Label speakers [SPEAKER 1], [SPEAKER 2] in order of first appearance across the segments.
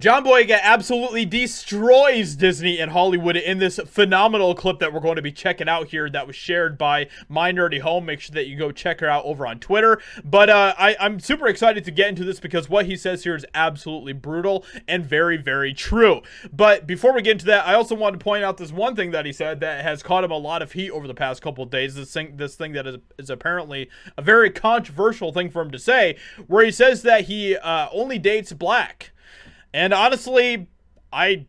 [SPEAKER 1] John Boyega absolutely destroys Disney and Hollywood in this phenomenal clip that we're going to be checking out here that was shared by My Nerdy Home. Make sure that you go check her out over on Twitter. But I'm super excited to get into this because what he says here is absolutely brutal and very, very true. But before we get into that, I also want to point out this one thing that he said that has caught him a lot of heat over the past couple of days. This thing that is apparently a very controversial thing for him to say, where he says that he only dates black. And honestly, I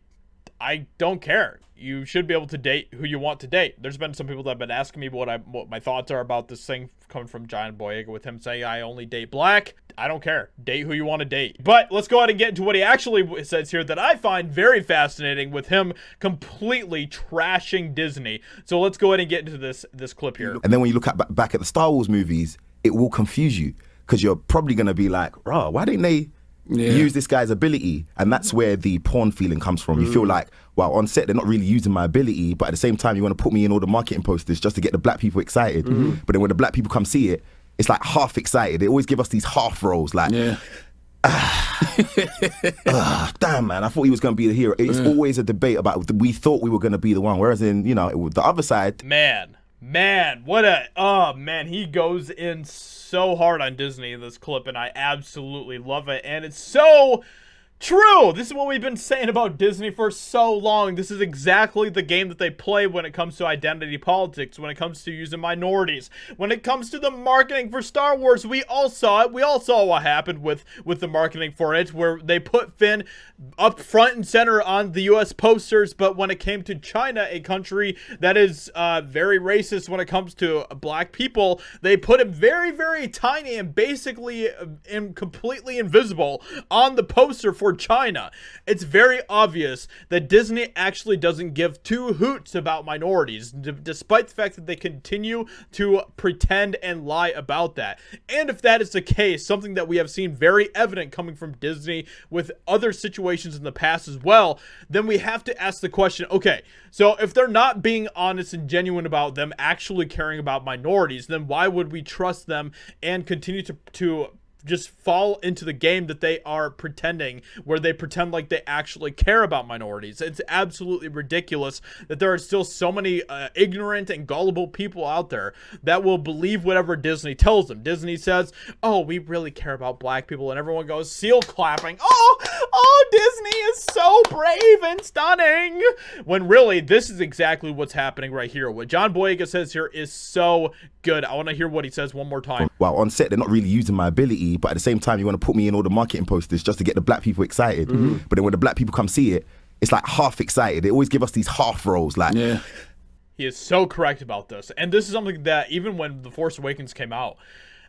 [SPEAKER 1] don't care. You should be able to date who you want to date. There's been some people that have been asking me what my thoughts are about this thing coming from John Boyega with him saying I only date black. I don't care. Date who you want to date. But let's go ahead and get into what he actually says here that I find very fascinating with him completely trashing Disney. So let's go ahead and get into this clip here.
[SPEAKER 2] And then when you look back at the Star Wars movies, it will confuse you because you're probably going to be like, "Rah, why didn't they use this guy's ability?" And that's where the porn feeling comes from. You feel like, well, on set they're not really using my ability, but at the same time you want to put me in all the marketing posters just to get the black people excited. But then when the black people come see it, it's like half excited. They always give us these half roles, like, damn man, I thought he was going to be the hero. It's always a debate about we thought we were going to be the one, whereas in the other side,
[SPEAKER 1] Man, he goes in so hard on Disney in this clip, and I absolutely love it. And it's so true. This is what we've been saying about Disney for so long. This is exactly the game that they play when it comes to identity politics, when it comes to using minorities, when it comes to the marketing for Star Wars. We all saw it. We all saw what happened with the marketing for it, where they put Finn up front and center on the U.S. posters, but when it came to China, a country that is very racist when it comes to black people, they put him very, very tiny and basically completely invisible on the poster for China. It's very obvious that Disney actually doesn't give two hoots about minorities, despite the fact that they continue to pretend and lie about that. And if that is the case, something that we have seen very evident coming from Disney with other situations in the past as well, then we have to ask the question, okay, so if they're not being honest and genuine about them actually caring about minorities, then why would we trust them and continue to just fall into the game that they are pretending, where they pretend like they actually care about minorities? It's absolutely ridiculous that there are still so many ignorant and gullible people out there that will believe whatever Disney tells them. Disney says, oh, we really care about black people, and everyone goes seal clapping. Oh, Disney is so brave and stunning. When really, this is exactly what's happening right here. What John Boyega says here is so good. I want to hear what he says one more time.
[SPEAKER 2] Well, on set they're not really using my ability, but at the same time you want to put me in all the marketing posters just to get the black people excited. But then when the black people come see it, it's like half excited. They always give us these half roles, like
[SPEAKER 1] He is so correct about this. And this is something that even when The Force Awakens came out,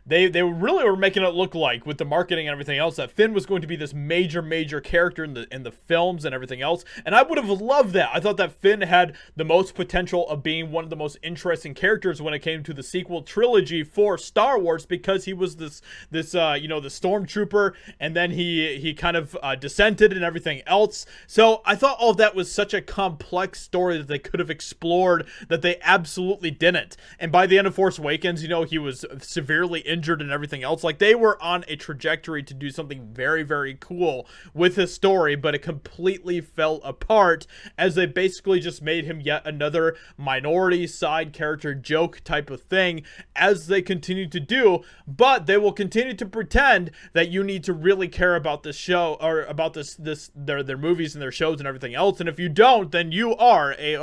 [SPEAKER 1] they really were making it look like, with the marketing and everything else, that Finn was going to be this major character in the films and everything else. And I would have loved that. I thought that Finn had the most potential of being one of the most interesting characters when it came to the sequel trilogy for Star Wars, because he was the stormtrooper, and then he kind of dissented and everything else. So I thought all of that was such a complex story that they could have explored, that they absolutely didn't. And by the end of Force Awakens, he was severely injured and everything else. Like, they were on a trajectory to do something very, very cool with his story, but it completely fell apart as they basically just made him yet another minority side character joke type of thing, as they continue to do. But they will continue to pretend that you need to really care about this show, or about their movies and their shows and everything else, and if you don't, then you are a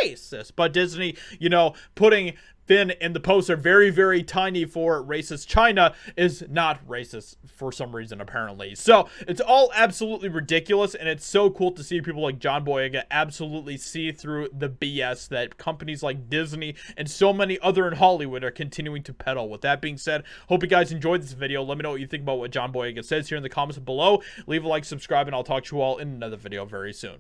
[SPEAKER 1] racist. But Disney, putting Finn in the poster very, very tiny for racist China is not racist for some reason, apparently. So it's all absolutely ridiculous, and it's so cool to see people like John Boyega absolutely see through the BS that companies like Disney and so many other in Hollywood are continuing to peddle. With that being said, hope you guys enjoyed this video. Let me know what you think about what John Boyega says here in the comments below. Leave a like, subscribe, and I'll talk to you all in another video very soon.